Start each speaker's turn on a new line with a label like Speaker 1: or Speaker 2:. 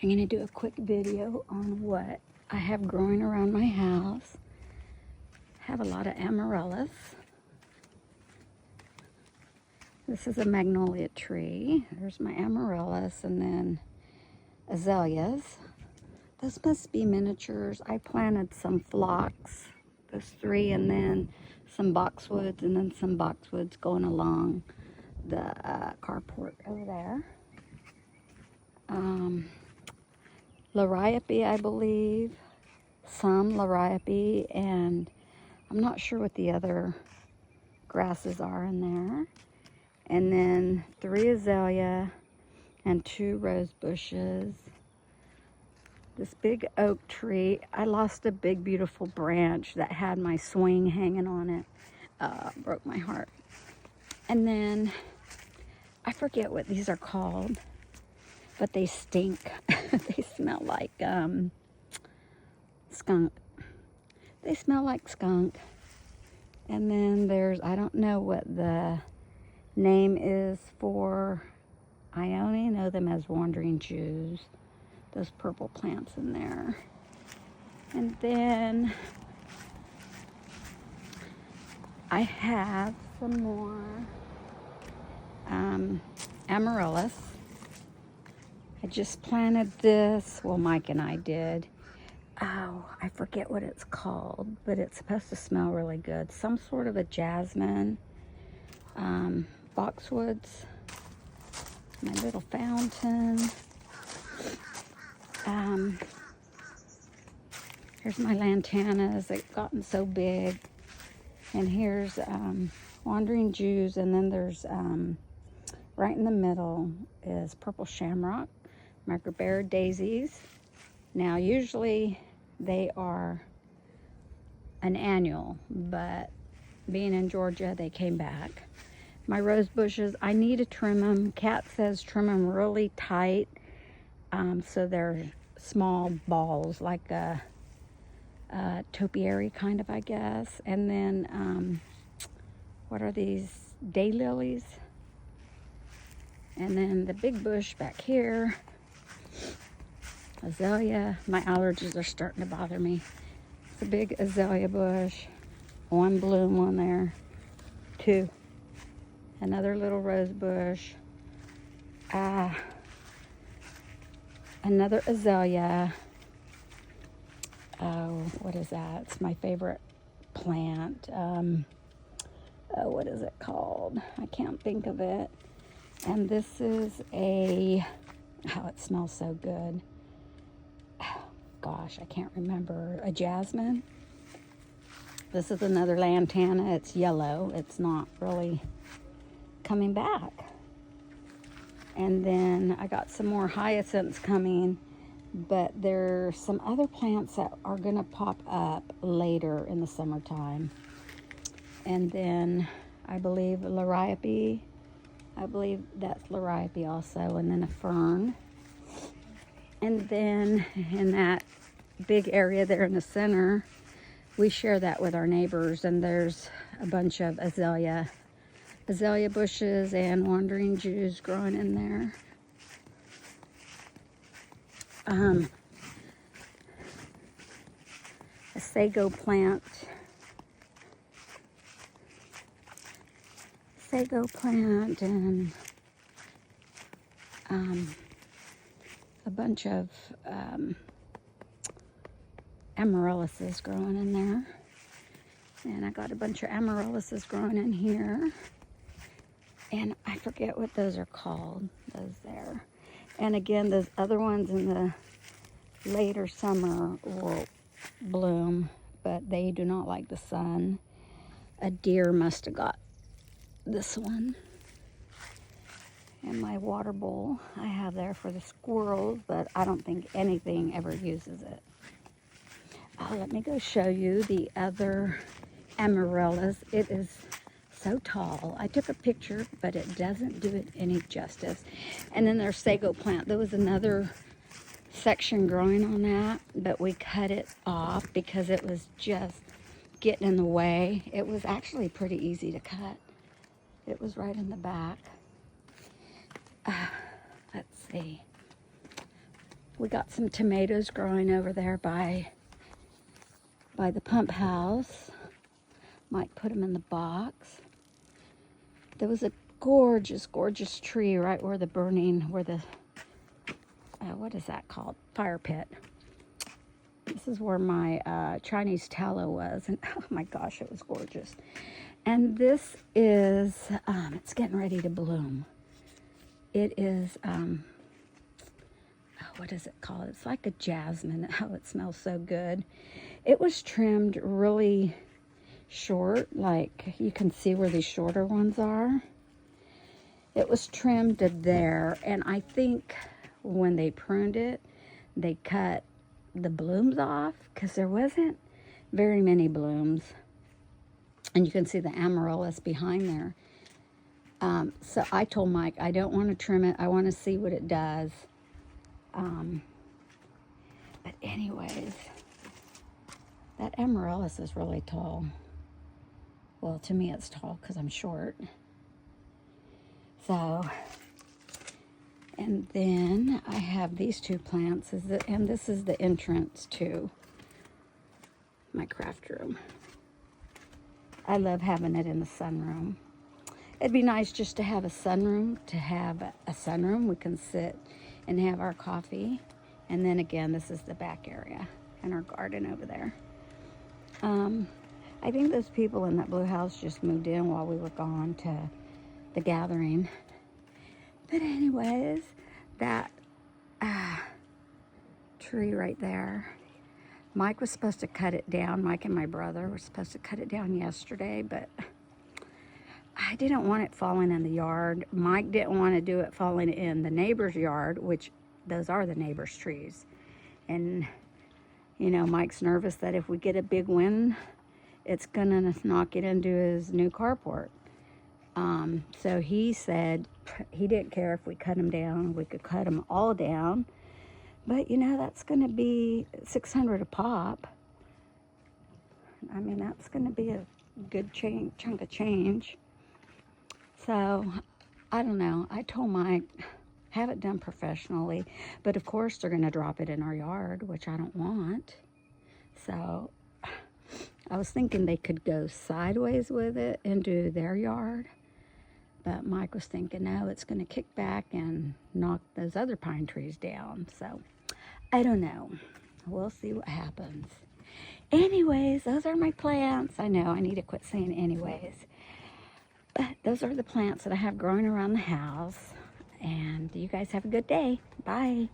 Speaker 1: I'm going to do a quick video on what I have growing around my house. I have a lot of amaryllis. This is a magnolia tree. There's my amaryllis, and then azaleas. Those must be miniatures. I planted some phlox, those three, and then some boxwoods, and then some boxwoods going along the carport over there. Liriope, I believe. Some liriope, and I'm not sure what the other grasses are in there. And then 3 azalea and 2 rose bushes. This big oak tree, I lost a big beautiful branch that had my swing hanging on it. Broke my heart. And then I forget what these are called, but they stink. They smell like skunk. They smell like skunk. And then there's, I don't know what the name is for, I only know them as wandering Jews. Those purple plants in there. And then I have some more amaryllis. I just planted this, well, Mike and I did. Oh, I forget what it's called, but it's supposed to smell really good. Some sort of a jasmine, boxwoods, my little fountain. Here's my lantanas. They've gotten so big. And here's wandering Jews, and then there's right in the middle is purple shamrock, microbear daisies. Now, usually they are an annual, but being in Georgia, they came back. My rose bushes, I need to trim them. Kat says trim them really tight, so they're small balls, like a topiary kind of, I guess. And then, what are these? Daylilies. And then the big bush back here, azalea. My allergies are starting to bother me. It's a big azalea bush. 1 bloom on there. 2. Another little rose bush. Another azalea. Oh, what is that? It's my favorite plant. Oh, what is it called? I can't think of it. And this is a, oh, it smells so good. Gosh, I can't remember. A jasmine. This is another lantana. It's yellow. It's not really coming back. And then I got some more hyacinths coming, but there's some other plants that are going to pop up later in the summertime. And then I believe liriope. I believe that's liriope also, and then a fern. And then in that big area there in the center, we share that with our neighbors, and there's a bunch of azalea bushes and wandering Jews growing in there. A sago plant. And a bunch of amaryllises growing in there. And I got a bunch of amaryllises growing in here. And I forget what those are called, those there. And again, those other ones in the later summer will bloom, but they do not like the sun. A deer must have got this one. And my water bowl I have there for the squirrels, but I don't think anything ever uses it. Oh, let me go show you the other amaryllis. It is so tall. I took a picture, but it doesn't do it any justice. And then there's sago plant. There was another section growing on that, but we cut it off because it was just getting in the way. It was actually pretty easy to cut. It was right in the back. Let's see. We got some tomatoes growing over there by the pump house. Mike put them in the box. There was a gorgeous, gorgeous tree right where the what is that called? Fire pit. This is where my Chinese tallow was, and oh my gosh, it was gorgeous. And this is, it's getting ready to bloom. It is, what is it called? It's like a jasmine. Oh, it smells so good. It was trimmed really short, like you can see where these shorter ones are. It was trimmed to there, and I think when they pruned it, they cut the blooms off because there wasn't very many blooms. And you can see the amaryllis behind there. So I told Mike, I don't want to trim it. I want to see what it does. But anyways, that amaryllis is really tall. Well, to me it's tall because I'm short. So, and then I have these two plants, and this is the entrance to my craft room. I love having it in the sunroom. It'd be nice just to have a sunroom, We can sit and have our coffee. And then again, this is the back area and our garden over there. I think those people in that blue house just moved in while we were gone to the gathering. But anyways, that tree right there, Mike was supposed to cut it down. Mike and my brother were supposed to cut it down yesterday, but I didn't want it falling in the yard. Mike didn't want to do it falling in the neighbor's yard, which those are the neighbor's trees. And, you know, Mike's nervous that if we get a big wind, it's going to knock it into his new carport. So he said he didn't care if we cut them down. We could cut them all down. But, you know, that's going to be $600 a pop. I mean, that's going to be a good chunk of change. So, I don't know. I told Mike, have it done professionally. But, of course, they're going to drop it in our yard, which I don't want. So, I was thinking they could go sideways with it and do their yard. But Mike was thinking, no, it's going to kick back and knock those other pine trees down. So, I don't know. We'll see what happens. Anyways, those are my plants. I know, I need to quit saying anyways. But those are the plants that I have growing around the house. And you guys have a good day. Bye.